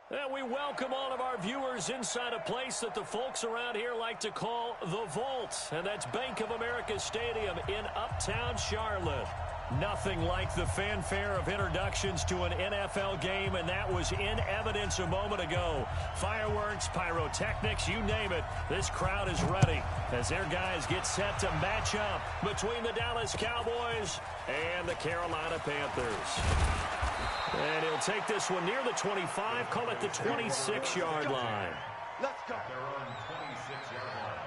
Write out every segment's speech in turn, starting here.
And we welcome all of our viewers inside a place that the folks around here like to call the Vault. And that's Bank of America Stadium in Uptown Charlotte. Nothing like the fanfare of introductions to an NFL game, and that was in evidence a moment ago. Fireworks, pyrotechnics, you name it. This crowd is ready as their guys get set to match up between the Dallas Cowboys and the Carolina Panthers. And he'll take this one near the 25, call it the 26-yard line. Let's go. They're on 26-yard line.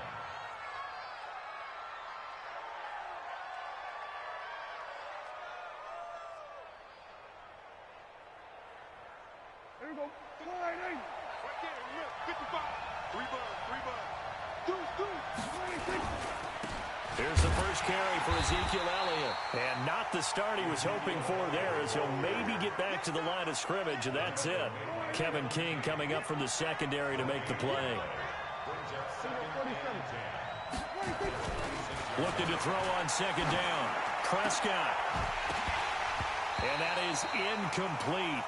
There you go. Right there, 55. Three bud. Here's the first carry for Ezekiel Elliott. And not the start he was hoping for there, as he'll maybe get back to the line of scrimmage, and that's it. Kevin King coming up from the secondary to make the play. Looking to throw on second down. Prescott. And that is incomplete.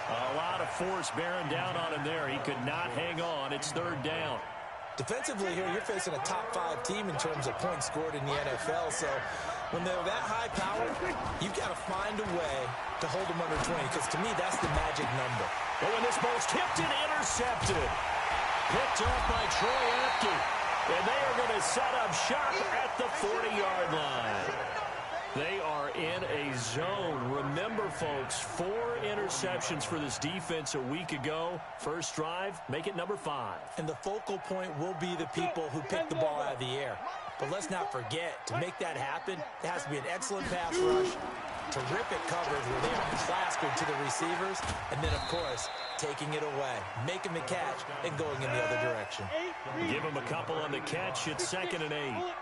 A lot of force bearing down on him there. He could not hang on. It's third down. Defensively here, you're facing a top-5 team in terms of points scored in the NFL. So when they're that high power, you've got to find a way to hold them under 20, because to me, that's the magic number. Oh, and this ball's tipped and intercepted. Picked off by Troy Apke. And they are going to set up shop at the 40-yard line. They are in a zone. Remember, folks, 4 interceptions for this defense a week ago. First drive, make it number 5. And the focal point will be the people who pick the ball out of the air. But let's not forget, to make that happen, there has to be an excellent pass rush, terrific coverage where they are plastered to the receivers, and then, of course, taking it away, making the catch, and going in the other direction. Give them a couple on the catch. It's 2nd and 8.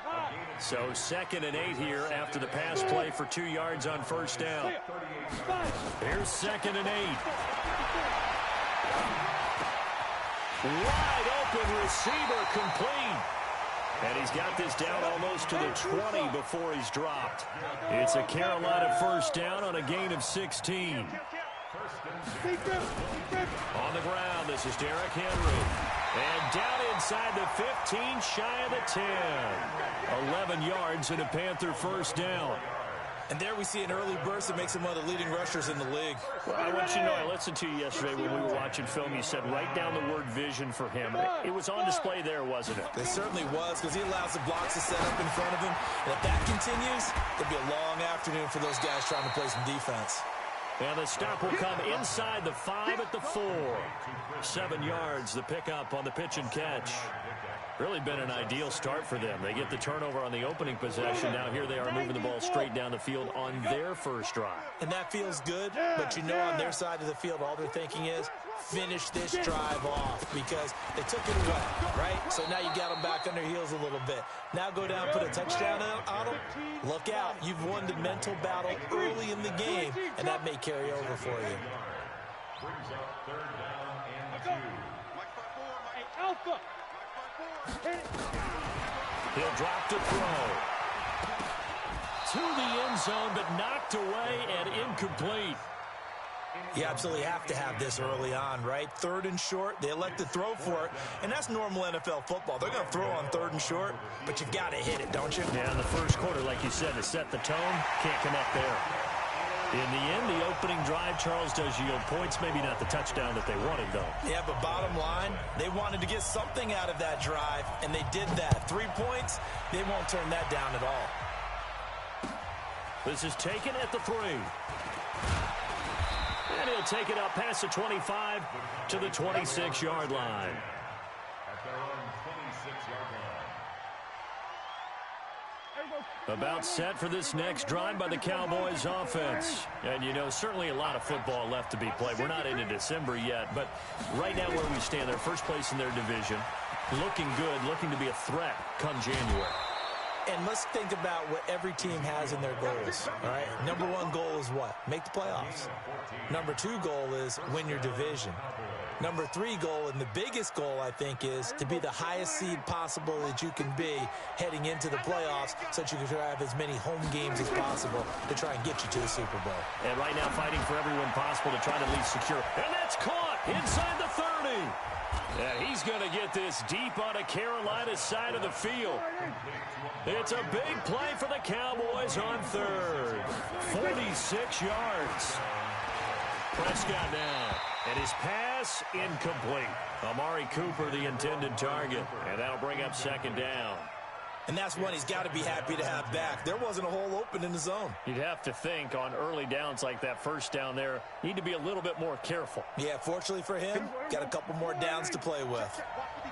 So 2nd and 8 here after the pass play for 2 yards on first down. Here's 2nd and 8. Wide open receiver complete. And he's got this down almost to the 20 before he's dropped. It's a Carolina first down on a gain of 16. On the ground, this is Derrick Henry. And down inside the 15, shy of the 10. 11 yards and a Panther first down. And there we see an early burst that makes him one of the leading rushers in the league. Well, I want you to know, I listened to you yesterday when we were watching film. You said write down the word vision for him. It was on display there, wasn't it? It certainly was, because he allows the blocks to set up in front of him. And if that continues, it'll be a long afternoon for those guys trying to play some defense. And the stop will come inside the 5 at the 4. 7 yards, the pickup on the pitch and catch. Really been an ideal start for them. They get the turnover on the opening possession. Now here they are moving the ball straight down the field on their first drive. And that feels good, but you know on their side of the field, all they're thinking is, finish this drive off, because they took it away, right? So now you got them back on their heels a little bit. Now go down, put a touchdown on them. Look out. You've won the mental battle early in the game, and that may carry over for you. Brings up 3rd down and 2. Alpha. He'll drop to throw. To the end zone, but knocked away and incomplete. You absolutely have to have this early on, right? 3rd and short, they elect to throw for it, and that's normal NFL football. They're going to throw on 3rd and short, but you've got to hit it, don't you? Yeah, in the first quarter, like you said, to set the tone, can't come up there. In the end, the opening drive, Charles, does yield points. Maybe not the touchdown that they wanted, though. Yeah, but bottom line, they wanted to get something out of that drive, and they did that. 3 points, they won't turn that down at all. This is taken at the 3. And he'll take it up past the 25 to the 26-yard line. At their own 26-yard line. About set for this next drive by the Cowboys offense. And, you know, certainly a lot of football left to be played. We're not into December yet, but right now where we stand, they're first place in their division. Looking good, looking to be a threat come January. And let's think about what every team has in their goals, all right? Number one goal is what? Make the playoffs. Number two goal is win your division. Number three goal, and the biggest goal, I think, is to be the highest seed possible that you can be heading into the playoffs so that you can have as many home games as possible to try and get you to the Super Bowl. And right now fighting for everyone possible to try to at least secure. And that's caught inside the 30. And he's going to get this deep on a Carolina side of the field. It's a big play for the Cowboys on third. 46 yards. Prescott now. And his pass incomplete. Amari Cooper, the intended target. And that'll bring up second down. And that's one he's got to be happy to have back. There wasn't a hole open in the zone. You'd have to think on early downs like that first down there, need to be a little bit more careful. Yeah, fortunately for him, got a couple more downs to play with.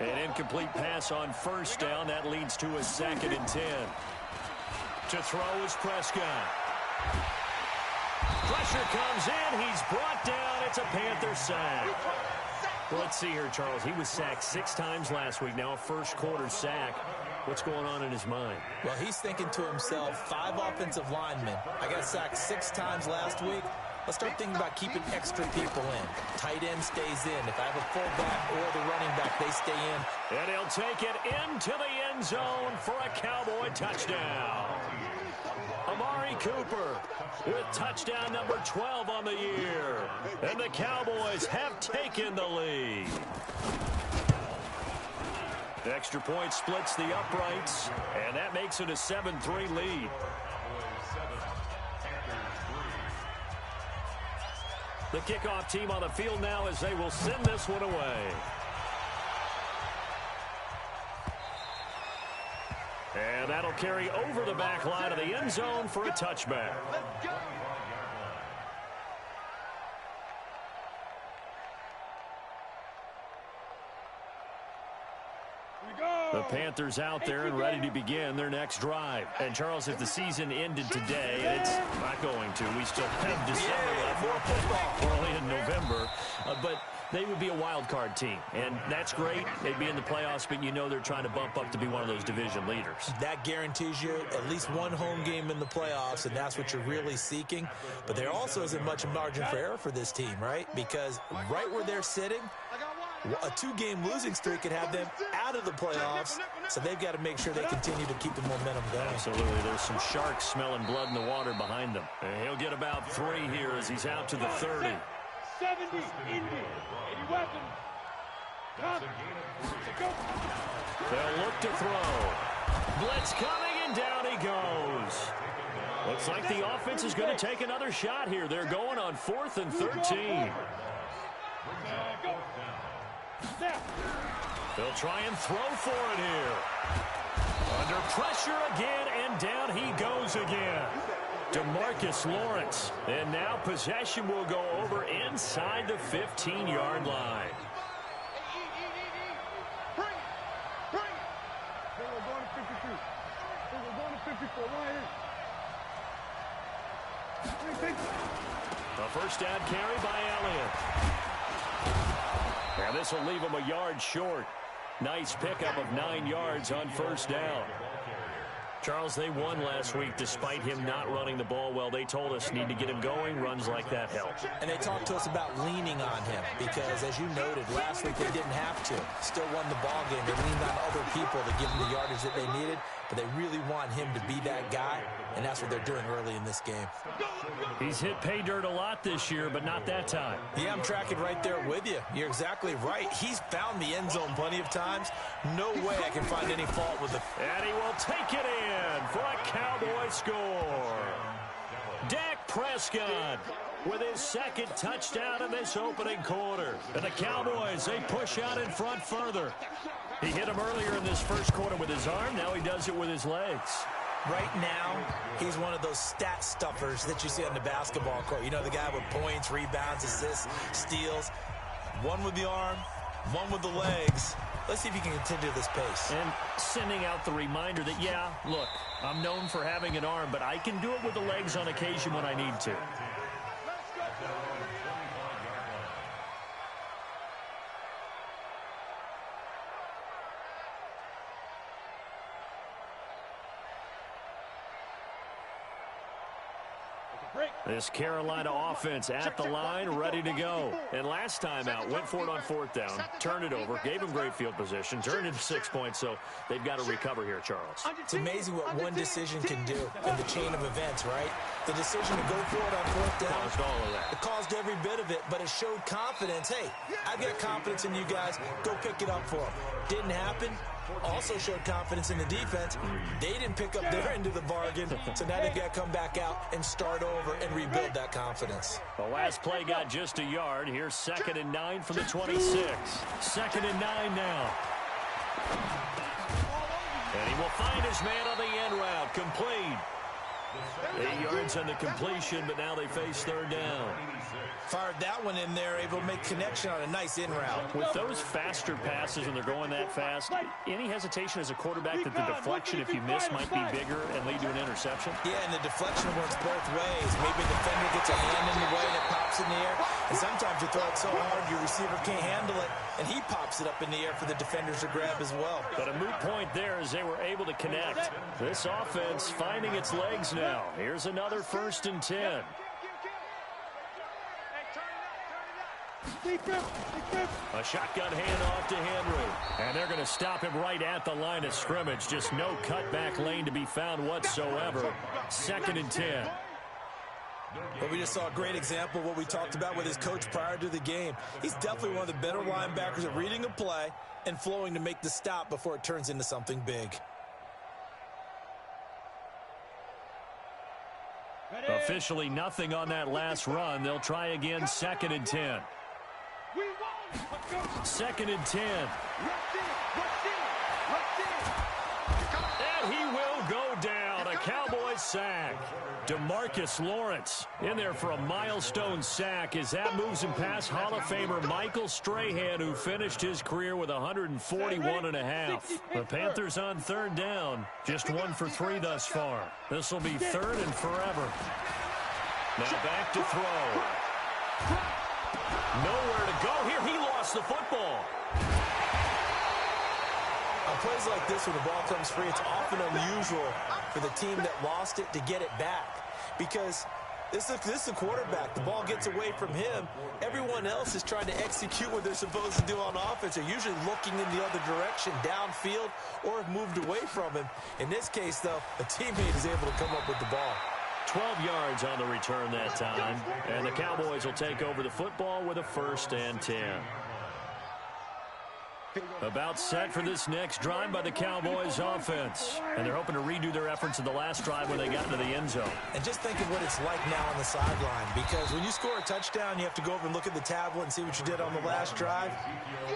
An incomplete pass on first down. That leads to a 2nd and 10. To throw is Prescott. Pressure comes in. He's brought down. It's a Panther sack. Well, let's see here, Charles. He was sacked 6 times last week. Now a first-quarter sack. What's going on in his mind? Well, he's thinking to himself, 5 offensive linemen. I got sacked 6 times last week. Let's start thinking about keeping extra people in. Tight end stays in. If I have a fullback or the running back, they stay in. And he'll take it into the end zone for a Cowboy touchdown. Amari Cooper with touchdown number 12 on the year. And the Cowboys have taken the lead. The extra point splits the uprights, and that makes it a 7-3 lead. The kickoff team on the field now as they will send this one away. And that'll carry over the back line of the end zone for a touchback. The Panthers out there and ready to begin their next drive. And, Charles, if the season ended today, it's not going to. We still have December left, early in November. But they would be a wild card team. And that's great. They'd be in the playoffs, but you know they're trying to bump up to be one of those division leaders. That guarantees you at least one home game in the playoffs, and that's what you're really seeking. But there also isn't much margin for error for this team, right? Because right where they're sitting, a 2-game losing streak could have them out of the playoffs, so they've got to make sure they continue to keep the momentum going. Absolutely. There's some sharks smelling blood in the water behind them. And he'll get about 3 here as he's out to the 30. 70, Indy, 80 weapons. Come. They'll look to throw. Blitz coming, and down he goes. Looks like the offense is going to take another shot here. They're going on 4th and 13. They'll try and throw for it here. Under pressure again, and down he goes again. DeMarcus Lawrence. And now possession will go over inside the 15-yard line. A first down carry by Elliott. And this will leave him a yard short. Nice pickup of 9 yards on first down. Charles, they won last week despite him not running the ball well. They told us need to get him going. Runs like that help. And they talked to us about leaning on him because, as you noted, last week they didn't have to. Still won the ball game. They leaned on other people to give them the yardage that they needed, but they really want him to be that guy, and that's what they're doing early in this game. He's hit pay dirt a lot this year, but not that time. Yeah, I'm tracking right there with you. You're exactly right. He's found the end zone plenty of times. No way I can find any fault with it. And he will take it in for a Cowboy score. Dak Prescott with his 2nd touchdown in this opening quarter. And the Cowboys, they push out in front further. He hit him earlier in this first quarter with his arm. Now he does it with his legs. Right now, he's one of those stat stuffers that you see on the basketball court. You know, the guy with points, rebounds, assists, steals. One with the arm, one with the legs. Let's see if he can continue this pace. And sending out the reminder that, yeah, look, I'm known for having an arm, but I can do it with the legs on occasion when I need to. This Carolina offense at the line, ready to go. And last time out, went for it on 4th down, turned it over, gave them great field position, turned into 6 points, so they've got to recover here, Charles. It's amazing what one decision can do in the chain of events, right? The decision to go for it on 4th down. Caused all of that. It caused every bit of it, but it showed confidence. Hey, I've got confidence in you guys. Go pick it up for them. Didn't happen. Also showed confidence in the defense. They didn't pick up their end of the bargain, so now they've got to come back out and start over and rebuild that confidence. The last play got just a yard. Here's 2nd and 9 from the 26. 2nd and 9 now. And he will find his man on the end route. Complete. 8 yards on the completion, but now they face 3rd down. Fired that one in there, able to make connection on a nice in route. With those faster passes when they're going that fast, any hesitation as a quarterback that the deflection, if you miss, might be bigger and lead to an interception? Yeah, and the deflection works both ways. Maybe the defender gets a hand in the way and it pops in the air. And sometimes you throw it so hard your receiver can't handle it, and he pops it up in the air for the defenders to grab as well. But a moot point there as they were able to connect. This offense finding its legs now. Here's another 1st and 10. A shotgun handoff to Henry. And they're going to stop him right at the line of scrimmage. Just no cutback lane to be found whatsoever. 2nd and 10. But we just saw a great example of what we talked about with his coach prior to the game. He's definitely one of the better linebackers at reading a play and flowing to make the stop before it turns into something big. Officially nothing on that last run. They'll try again, 2nd and 10. 2nd and 10. And he will go down. A Cowboys sack. DeMarcus Lawrence in there for a milestone sack as that moves him past Hall of Famer Michael Strahan, who finished his career with 141.5. The Panthers on 3rd down. Just 1 for 3 thus far. This will be 3rd and forever. Now back to throw. Nowhere to go here. He lost the football. On plays like this, when the ball comes free, it's often unusual for the team that lost it to get it back. Because this is a quarterback. The ball gets away from him. Everyone else is trying to execute what they're supposed to do on offense. They're usually looking in the other direction, downfield, or have moved away from him. In this case, though, a teammate is able to come up with the ball. 12 yards on the return that time. And the Cowboys will take over the football with a 1st and 10. About set for this next drive by the Cowboys offense. And they're hoping to redo their efforts in the last drive when they got into the end zone. And just think of what it's like now on the sideline, because when you score a touchdown, you have to go over and look at the tablet and see what you did on the last drive.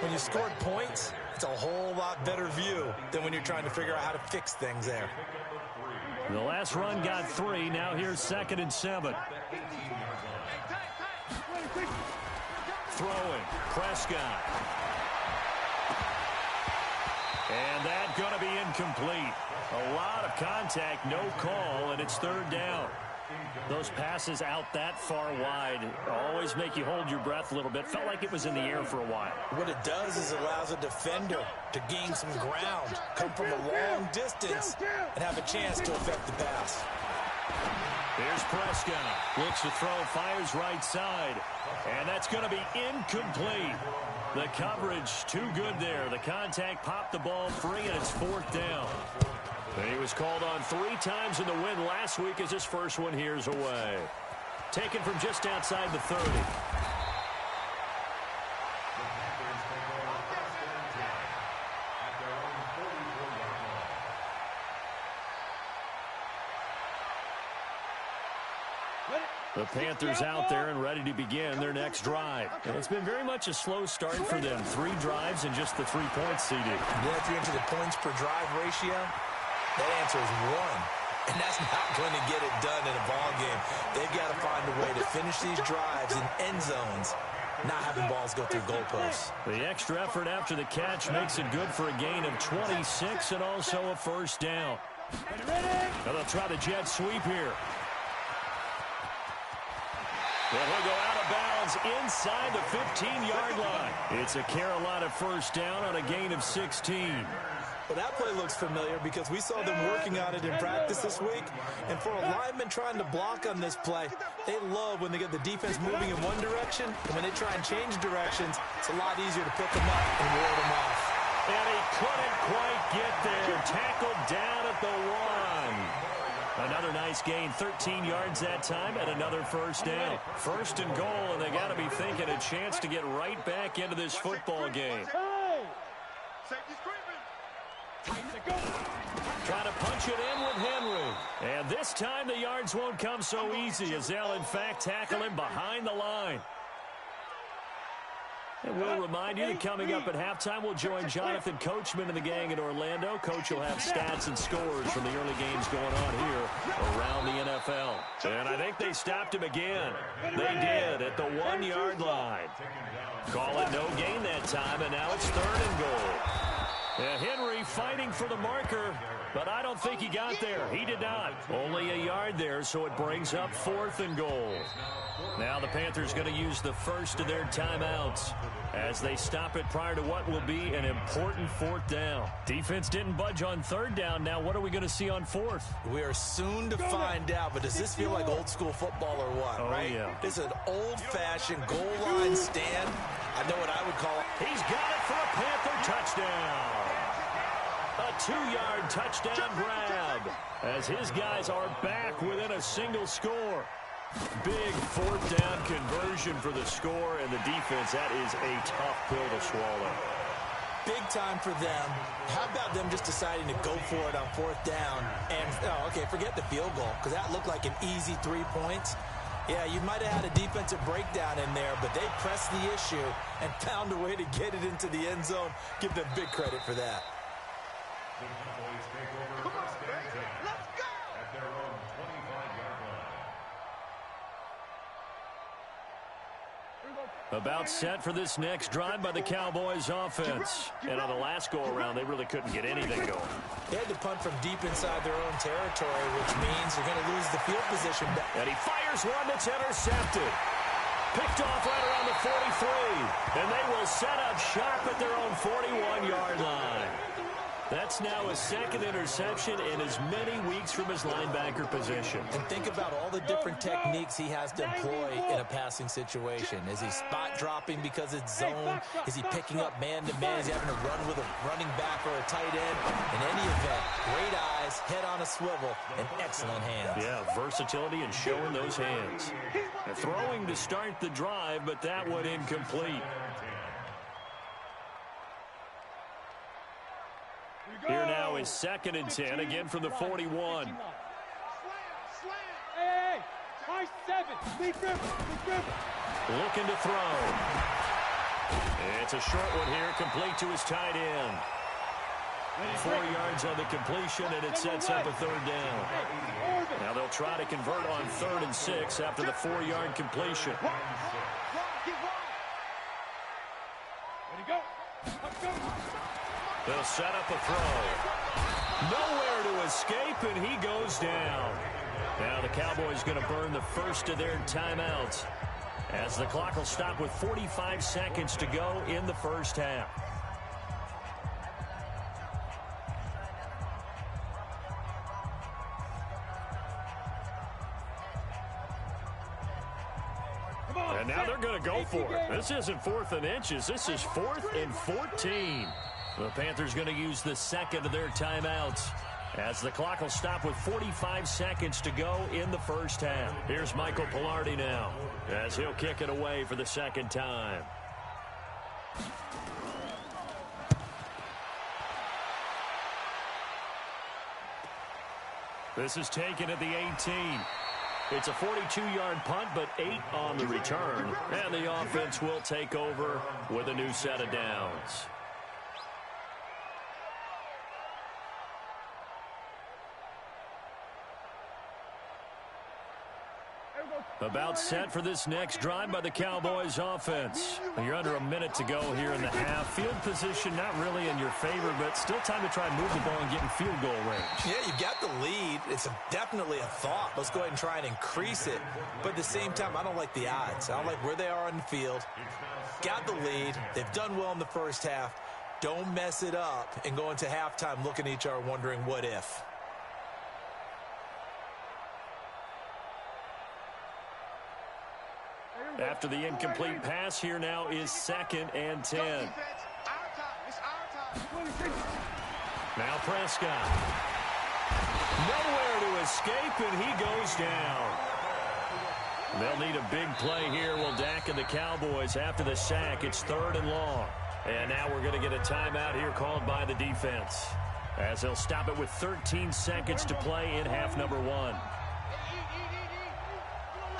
When you scored points, it's a whole lot better view than when you're trying to figure out how to fix things there. The last run got 3. Now here's 2nd and 7. Throwing. Prescott. And that's going to be incomplete. A lot of contact, no call, and it's 3rd down. Those passes out that far wide always make you hold your breath a little bit. Felt like it was in the air for a while. What it does is it allows a defender to gain some ground, come from a long distance, and have a chance to affect the pass. Here's Prescott. Looks to throw, fires right side. And that's going to be incomplete. The coverage too good there. The contact popped the ball free, and it's 4th down. And he was called on 3 times in the win last week as his first one here's away. Taken from just outside the 30. The Panthers out there and ready to begin their next drive. And it's been very much a slow start for them. 3 drives and just the 3 points, CD. Yeah, if you're into the points per drive ratio, that answer is 1. And that's not going to get it done in a ball game. They've got to find a way to finish these drives in end zones, not having balls go through goalposts. The extra effort after the catch makes it good for a gain of 26 and also a 1st down. Now they'll try the jet sweep here. Well, he'll go out of bounds inside the 15-yard line. It's a Carolina 1st down on a gain of 16. Well, that play looks familiar because we saw them working on it in practice this week. And for a lineman trying to block on this play, they love when they get the defense moving in one direction. And when they try and change directions, it's a lot easier to pick them up and ward them off. And he couldn't quite get there. Tackled down at the 1. Another nice gain, 13 yards that time, and another first down. First and goal, and they got to be thinking a chance to get right back into this football game. Trying to punch it in with Henry. And this time the yards won't come so easy as they'll, in fact, tackle him behind the line. And we'll remind you that coming up at halftime, we'll join Jonathan Coachman and the gang in Orlando. Coach will have stats and scores from the early games going on here around the NFL. And I think they stopped him again. They did at the 1-yard line. Call it no gain that time, and now it's 3rd and goal. Henry fighting for the marker, but I don't think he got there. He did not. Only a yard there, so it brings up 4th and goal. Now the Panthers going to use the first of their timeouts as they stop it prior to what will be an important 4th down. Defense didn't budge on 3rd down. Now what are we going to see on 4th? We are soon to find out, but does this feel like old school football or what, right? Yeah. This is an old-fashioned goal line stand. I know what I would call it. He's got it for a Panther touchdown. A 2-yard touchdown grab as his guys are back within a single score. Big 4th down conversion for the score, and the defense, that is a tough pill to swallow. Big time for them. How about them just deciding to go for it on 4th down? And, okay, forget the field goal, because that looked like an easy 3 points. Yeah, you might have had a defensive breakdown in there, but they pressed the issue and found a way to get it into the end zone. Give them big credit for that. The Cowboys take over first and 10 at their own 25-yard line. About set for this next drive by the Cowboys offense. And on the last go-around, they really couldn't get anything going. They had to punt from deep inside their own territory, which means they're going to lose the field position. And he fires one that's intercepted. Picked off right around the 43. And they will set up shop at their own 41-yard line. That's now his 2nd interception in as many weeks from his linebacker position. And think about all the different techniques he has to employ in a passing situation. Is he spot dropping because it's zone? Is he picking up man-to-man? Is he having to run with a running back or a tight end? In any event, great eyes, head on a swivel, and excellent hands. Yeah, versatility and showing those hands. And throwing to start the drive, but that one incomplete. Here now is 2nd and 10, again from the 41. Hey, high 7. Looking to throw. It's a short one here, complete to his tight end. 4 yards on the completion, and it sets up a 3rd down. Now they'll try to convert on 3rd and 6 after the 4-yard completion. They'll set up a throw. Nowhere to escape, and he goes down. Now the Cowboys going to burn the first of their timeouts as the clock will stop with 45 seconds to go in the first half. And now they're going to go for it. This isn't 4th and inches. This is 4th and 14. The Panthers going to use the 2nd of their timeouts as the clock will stop with 45 seconds to go in the first half. Here's Michael Pilardi now as he'll kick it away for the 2nd time. This is taken at the 18. It's a 42-yard punt, but 8 on the return. And the offense will take over with a new set of downs. About set for this next drive by the Cowboys offense. You're under a minute to go here in the half. Field position not really in your favor, but still time to try and move the ball and get in field goal range. Yeah, you got the lead. It's definitely a thought. Let's go ahead and try and increase it. But at the same time, I don't like the odds. I don't like where they are on the field. Got the lead. They've done well in the first half. Don't mess it up and go into halftime looking at each other wondering what if. After the incomplete pass, here now is 2nd and 10. Now Prescott. Nowhere to escape, and he goes down. They'll need a big play here. Will Dak and the Cowboys after the sack. It's 3rd and long. And now we're going to get a timeout here called by the defense, as they'll stop it with 13 seconds to play in half number 1. I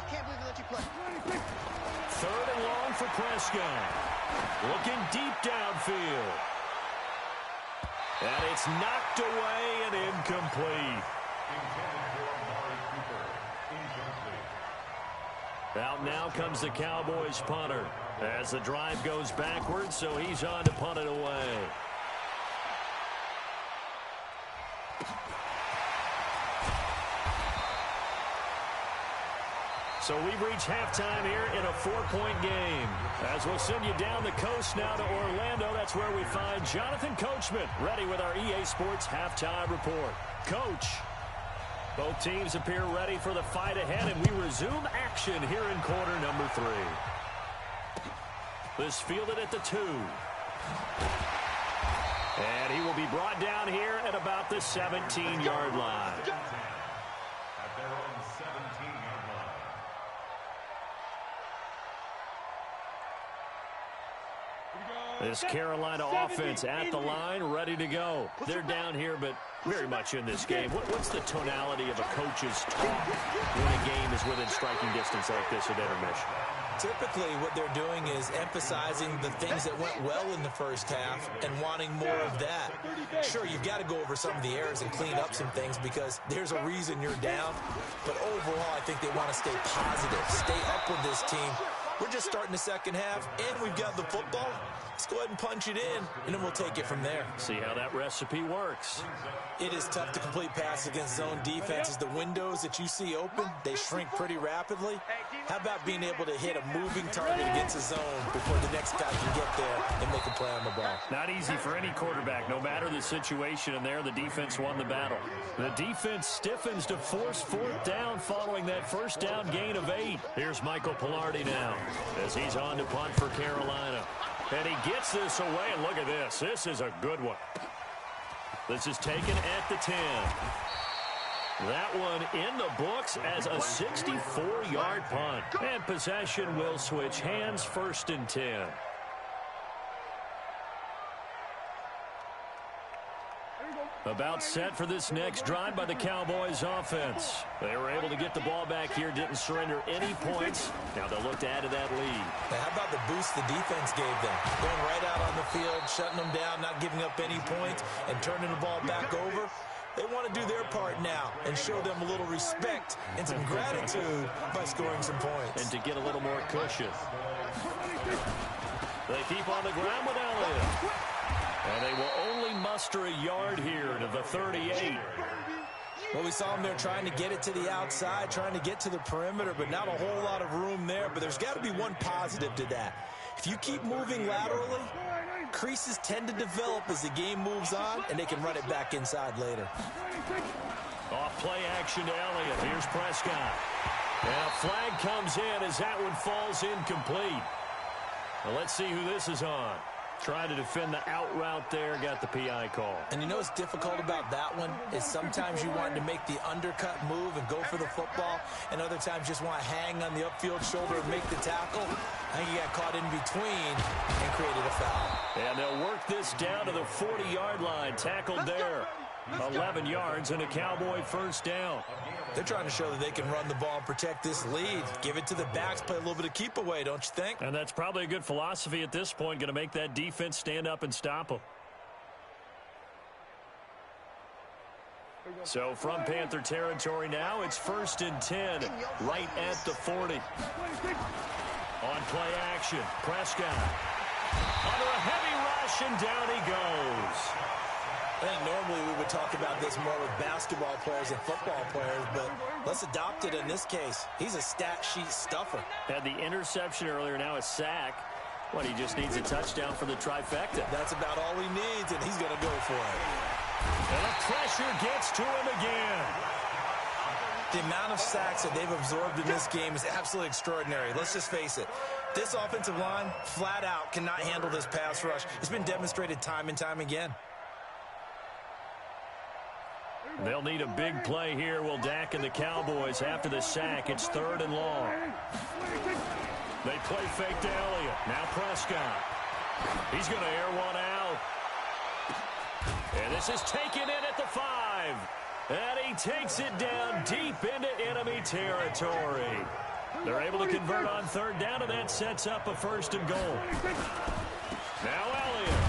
can't believe they let you play. 3rd and long for Prescott. Looking deep downfield. And it's knocked away and incomplete. Out now comes the Cowboys punter as the drive goes backwards, so he's on to punt it away. So we've reached halftime here in a 4-point game. As we'll send you down the coast now to Orlando, that's where we find Jonathan Coachman, ready with our EA Sports halftime report. Coach, both teams appear ready for the fight ahead, and we resume action here in quarter number 3. This fielded at the 2. And he will be brought down here at about the 17-yard line. At their own 17-yard line. This Carolina offense at the line, ready to go. They're down here, but very much in this game. What's the tonality of a coach's talk when a game is within striking distance like this at intermission? Typically, what they're doing is emphasizing the things that went well in the first half and wanting more of that. Sure, you've got to go over some of the errors and clean up some things because there's a reason you're down. But overall, I think they want to stay positive, stay up with this team. We're just starting the second half, and we've got the football. Let's go ahead and punch it in, and then we'll take it from there. See how that recipe works. It is tough to complete passes against zone defenses. The windows that you see open, they shrink pretty rapidly. How about being able to hit a moving target against a zone before the next guy can get there and make a play on the ball? Not easy for any quarterback, no matter the situation, and there the defense won the battle. The defense stiffens to force 4th down following that first down gain of 8. Here's Michael Pilardi now as he's on to punt for Carolina. And he gets this away, and look at this. This is a good one. This is taken at the 10. That one in the books as a 64-yard punt. And possession will switch hands, 1st and 10. About set for this next drive by the Cowboys offense. They were able to get the ball back here, didn't surrender any points. Now they'll look to add to that lead. Now, how about the boost the defense gave them? Going right out on the field, shutting them down, not giving up any points, and turning the ball back over. They want to do their part now and show them a little respect and some gratitude by scoring some points. And to get a little more cushion. They keep on the ground with Elliott. And they will only muster a yard here to the 38. Well, we saw them there trying to get it to the outside, trying to get to the perimeter, but not a whole lot of room there. But there's got to be one positive to that. If you keep moving laterally, creases tend to develop as the game moves on, and they can run it back inside later. Off play action to Elliott. Here's Prescott. And a flag comes in as that one falls incomplete. Well, let's see who this is on. Trying to defend the out route there, got the PI call. And you know what's difficult about that one is sometimes you want to make the undercut move and go for the football, and other times just want to hang on the upfield shoulder and make the tackle. I think he got caught in between and created a foul. And they'll work this down to the 40-yard line, tackled there. 11 yards and a Cowboy 1st down. They're trying to show that they can run the ball and protect this lead. Give it to the backs, play a little bit of keep away, don't you think? And that's probably a good philosophy at this point, going to make that defense stand up and stop them. So from Panther territory now, it's 1st and 10, right at the 40. On play action, Prescott. Under a heavy rush, and down he goes. I think normally we would talk about this more with basketball players and football players, but let's adopt it in this case. He's a stat sheet stuffer. Had the interception earlier, now a sack. Well, he just needs a touchdown for the trifecta. That's about all he needs, and he's going to go for it. And the pressure gets to him again. The amount of sacks that they've absorbed in this game is absolutely extraordinary. Let's just face it. This offensive line, flat out, cannot handle this pass rush. It's been demonstrated time and time again. They'll need a big play here. Will Dak and the Cowboys after the sack. It's 3rd and long. They play fake to Elliott. Now Prescott. He's going to air one out. And this is taken in at the 5. And he takes it down deep into enemy territory. They're able to convert on 3rd down, and that sets up a 1st and goal. Now Elliott.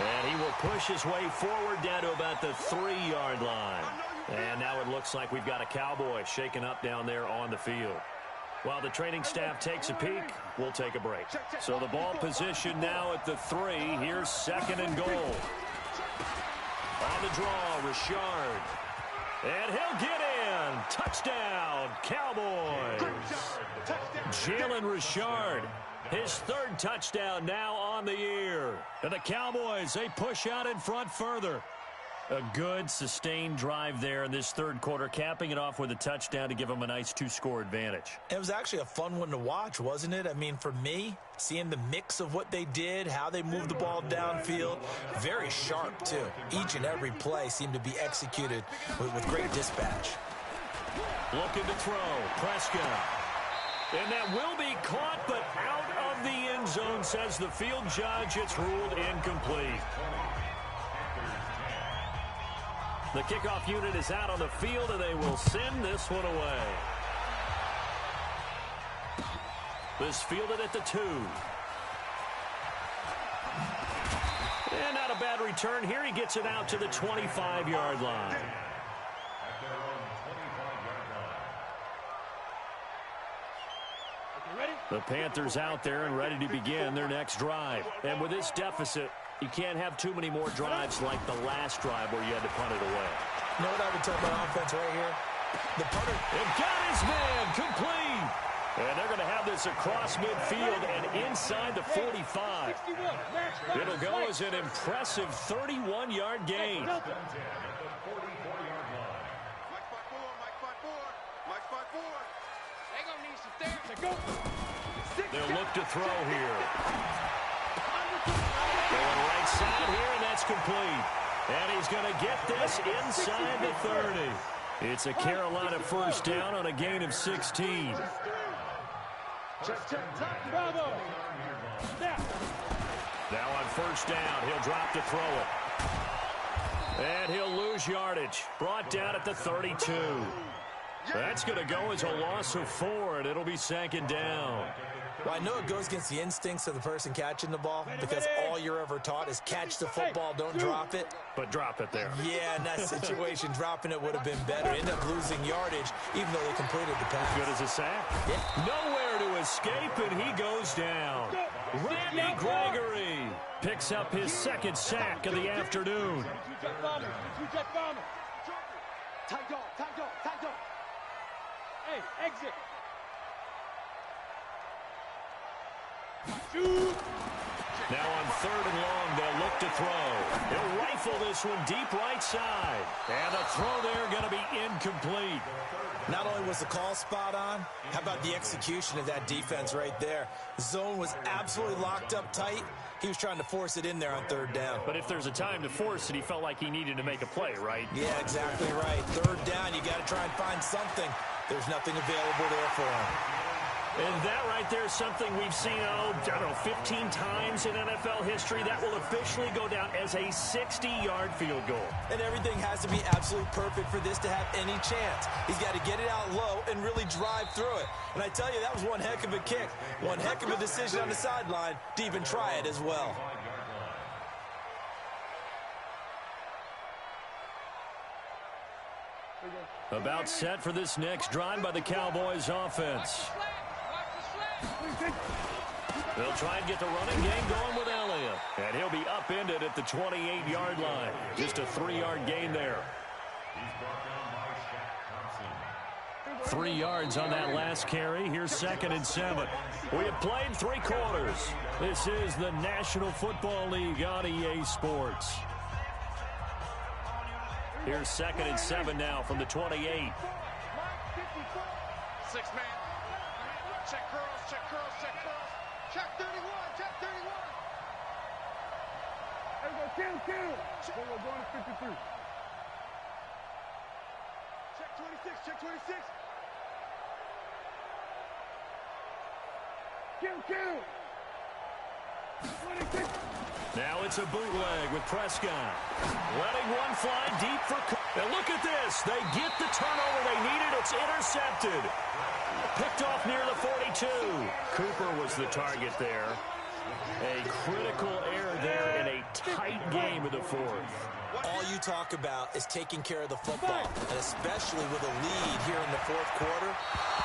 And he will push his way forward down to about the 3-yard line. And now it looks like we've got a Cowboy shaken up down there on the field. While the training staff takes a peek, we'll take a break. So the ball position now at the 3. Here's 2nd and goal. On the draw, Richard. And he'll get in. Touchdown, Cowboys. Jalen Richard. His 3rd touchdown now on the year. And the Cowboys, they push out in front further. A good, sustained drive there in this 3rd quarter, capping it off with a touchdown to give them a nice 2-score advantage. It was actually a fun one to watch, wasn't it? I mean, for me, seeing the mix of what they did, how they moved the ball downfield, very sharp, too. Each and every play seemed to be executed with great dispatch. Looking to throw, Prescott. And that will be caught, but out of the end zone, says the field judge. It's ruled incomplete. The kickoff unit is out on the field, and they will send this one away. This fielded at the 2. And not a bad return here. He gets it out to the 25-yard line. The Panthers out there and ready to begin their next drive. And with this deficit, you can't have too many more drives like the last drive where you had to punt it away. You know what I would tell about offense right here? The punter. And got his man complete. And they're going to have this across midfield and inside the 45. It'll go as an impressive 31-yard gain. They'll look to throw here. Going right side here, and that's complete. And he's going to get this inside the 30. It's a Carolina 1st down on a gain of 16. Now on 1st down, he'll drop to throw it. And he'll lose yardage. Brought down at the 32. That's going to go as a loss of 4, and it'll be 2nd down. Well, I know it goes against the instincts of the person catching the ball because all you're ever taught is catch the football, don't drop it. But drop it there. Yeah, in that situation, dropping it would have been better. End up losing yardage, even though they completed the pass. Good as a sack. Yeah. Nowhere to escape, and he goes down. Randy Gregory picks up his 2nd sack of the afternoon. Hey, exit. Now on 3rd and long, they'll look to throw. He'll rifle this one deep right side. And the throw there going to be incomplete. Not only was the call spot on, how about the execution of that defense right there? The zone was absolutely locked up tight. He was trying to force it in there on 3rd down. But if there's a time to force it, he felt like he needed to make a play, right? Yeah, exactly right. 3rd down, you got to try and find something. There's nothing available there for him. And that right there is something we've seen, I don't know, 15 times in NFL history. That will officially go down as a 60-yard field goal. And everything has to be absolutely perfect for this to have any chance. He's got to get it out low and really drive through it. And I tell you, that was one heck of a kick. One heck of a decision on the sideline to even try it as well. About set for this next drive by the Cowboys offense. They'll try and get the running game going with Elliott. And he'll be upended at the 28-yard line. Just a 3-yard gain there. He's brought down by Shaq Thompson. 3 yards on that last carry. Here's 2nd and 7. We have played 3 quarters. This is the National Football League on EA Sports. Here's 2nd and 7 now from the 28. 6-man. Check curls, check curls, check curls. Check 31, check 31. There we go, kill. We're going to 53. Check 26, check 26. Kill. 26. Now it's a bootleg with Prescott. Letting one fly deep for... And look at this. They get the turnover they needed. It's intercepted. Picked off near the 42. Cooper was the target there. A critical error there in a tight game of the 4th. All you talk about is taking care of the football, and especially with a lead here in the 4th quarter,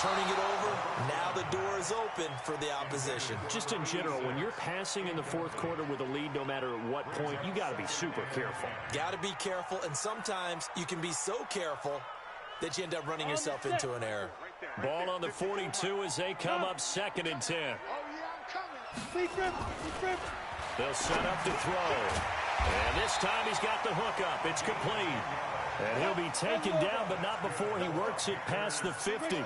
turning it over, now the door is open for the opposition. Just in general, when you're passing in the 4th quarter with a lead, no matter at what point, you got to be super careful. Got to be careful, and sometimes you can be so careful that you end up running yourself into an error. Ball on the 42 as they come up 2nd and 10. Oh, yeah, I'm coming. They'll set up to throw. And this time he's got the hook up. It's complete. And he'll be taken down, but not before he works it past the 50.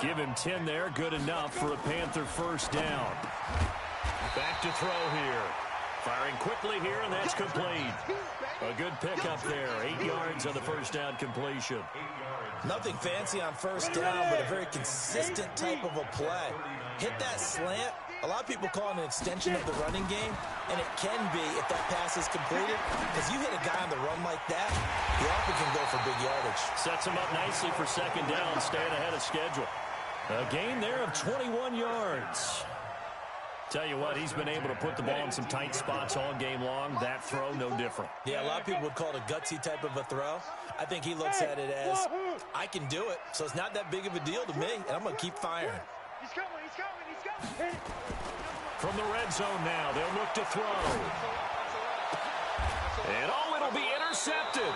Give him 10 there. Good enough for a Panther first down. Back to throw here. Firing quickly here, and that's complete. A good pickup there. 8 yards on the first down completion. Nothing fancy on first down, but a very consistent type of a play. Hit that slant. A lot of people call it an extension of the running game, and it can be if that pass is completed, because you hit a guy on the run like that, he often can go for big yardage. Sets him up nicely for 2nd down, staying ahead of schedule. A gain there of 21 yards. Tell you what, he's been able to put the ball in some tight spots all game long. That throw, no different. Yeah, a lot of people would call it a gutsy type of a throw. I think he looks at it as, I can do it, so it's not that big of a deal to me, and I'm going to keep firing. He's coming. From the red zone now, they'll look to throw. And it'll be intercepted.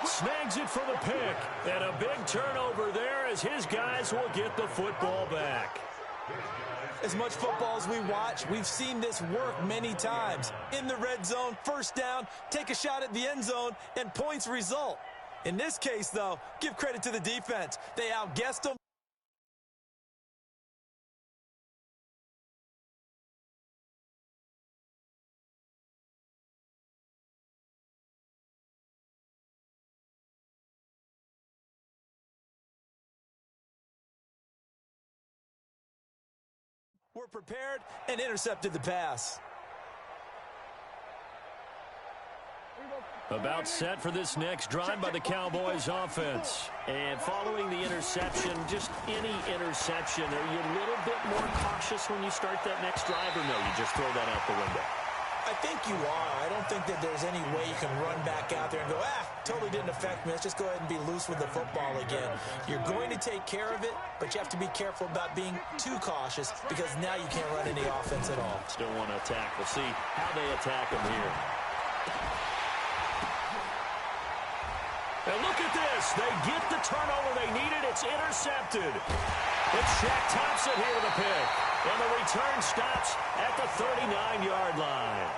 Snags it for the pick. And a big turnover there as his guys will get the football back. As much football as we watch, we've seen this work many times. In the red zone, first down, take a shot at the end zone, and points result. In this case, though, give credit to the defense. They outguessed them. Were prepared and intercepted the pass. About set for this next drive by the Cowboys offense. And following the interception, just any interception, are you a little bit more cautious when you start that next drive, or no, you just throw that out the window? I think you are. I don't think that there's any way you can run back out there and go, totally didn't affect me. Let's just go ahead and be loose with the football again. You're going to take care of it, but you have to be careful about being too cautious because now you can't run any offense at all. Still want to attack. We'll see how they attack him here. And look at this. They get the turnover they needed. It's intercepted. It's Shaq Thompson here with a pick. And the return stops at the 39-yard line.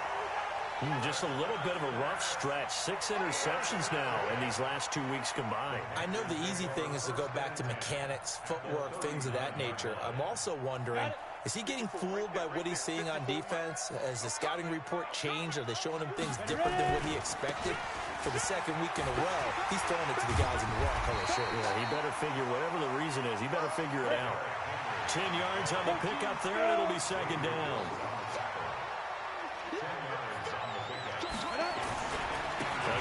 Just a little bit of a rough stretch. 6 interceptions now in these last 2 weeks combined. I know the easy thing is to go back to mechanics, footwork, things of that nature. I'm also wondering, is he getting fooled by what he's seeing on defense? Has the scouting report changed? Are they showing him things different than what he expected? For the second week in a row, he's throwing it to the guys in the wrong color shirt. Yeah, he better figure, whatever the reason is, he better figure it out. 10 yards on the pickup there, and it'll be 2nd down.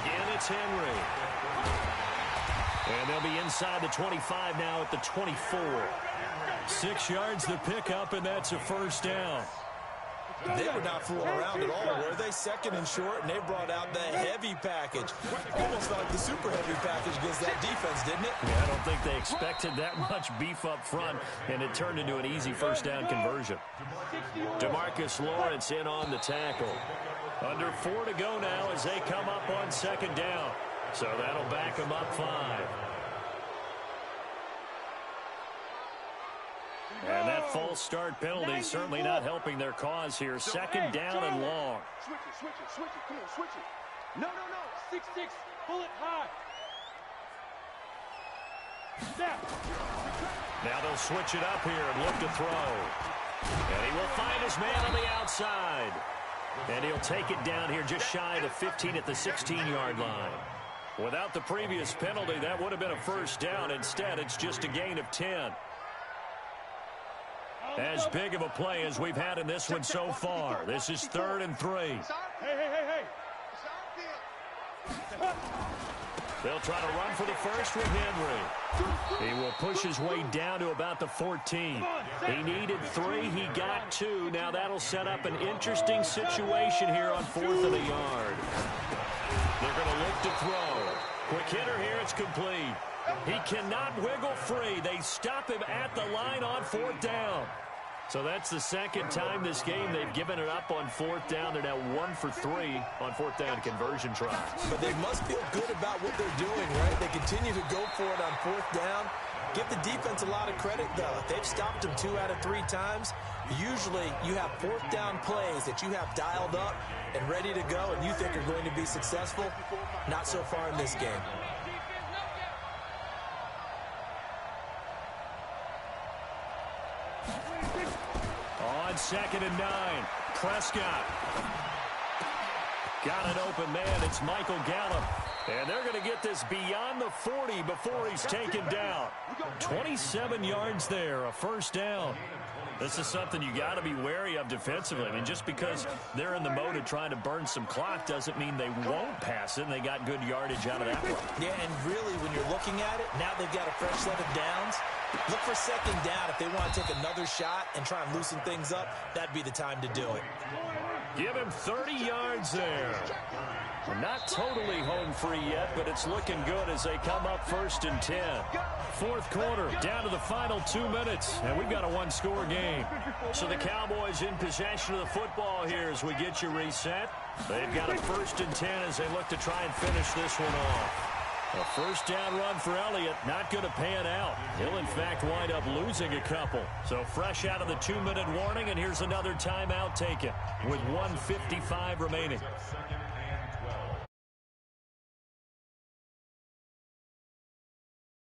Again, it's Henry. And they'll be inside the 25 now at the 24. 6 yards the pickup, and that's a first down. They were not fooling around at all, were they? 2nd and short, and they brought out the heavy package. Almost felt like the super heavy package against that defense, didn't it? Yeah, I don't think they expected that much beef up front, and it turned into an easy first down conversion. DeMarcus Lawrence in on the tackle. Under 4 to go now as they come up on 2nd down. So that'll back them up 5. And that false start penalty certainly not helping their cause here. Second down and long. Switch it. Come on, switch it. No. 6-6. Pull it high. Snap. Now they'll switch it up here and look to throw. And he will find his man on the outside. And he'll take it down here just shy of the 15 at the 16-yard line. Without the previous penalty, that would have been a first down. Instead, it's just a gain of 10. As big of a play as we've had in this one so far. This is 3rd and 3. Hey. They'll try to run for the first with Henry. He will push his way down to about the 14. He needed 3. He got 2. Now that'll set up an interesting situation here on 4th and a yard. They're going to look to throw. Quick hitter here. It's complete. He cannot wiggle free. They stop him at the line on 4th down. So that's the second time this game they've given it up on 4th down. They're now 1 for 3 on 4th down conversion tries. But they must feel good about what they're doing, right? They continue to go for it on 4th down. Give the defense a lot of credit, though. They've stopped them 2 out of 3 times. Usually you have 4th down plays that you have dialed up and ready to go and you think are going to be successful. Not so far in this game. On 2nd and 9, Prescott. Got an open man. It's Michael Gallup. And they're going to get this beyond the 40 before he's taken down. 27 yards there, a first down. This is something you got to be wary of defensively. I mean, just because they're in the mode of trying to burn some clock doesn't mean they won't pass it, and they got good yardage out of that one. Yeah, and really, when you're looking at it, now they've got a fresh set of downs. Look for 2nd down. If they want to take another shot and try and loosen things up, that'd be the time to do it. Give him 30 yards there. Not totally home free yet, but it's looking good as they come up 1st and 10. 4th quarter, down to the final 2 minutes, and we've got a 1-score game. So the Cowboys in possession of the football here as we get you reset. They've got a 1st and 10 as they look to try and finish this one off. A first down run for Elliott, not going to pan out. He'll, in fact, wind up losing a couple. So fresh out of the 2-minute warning, and here's another timeout taken with 1:55 remaining.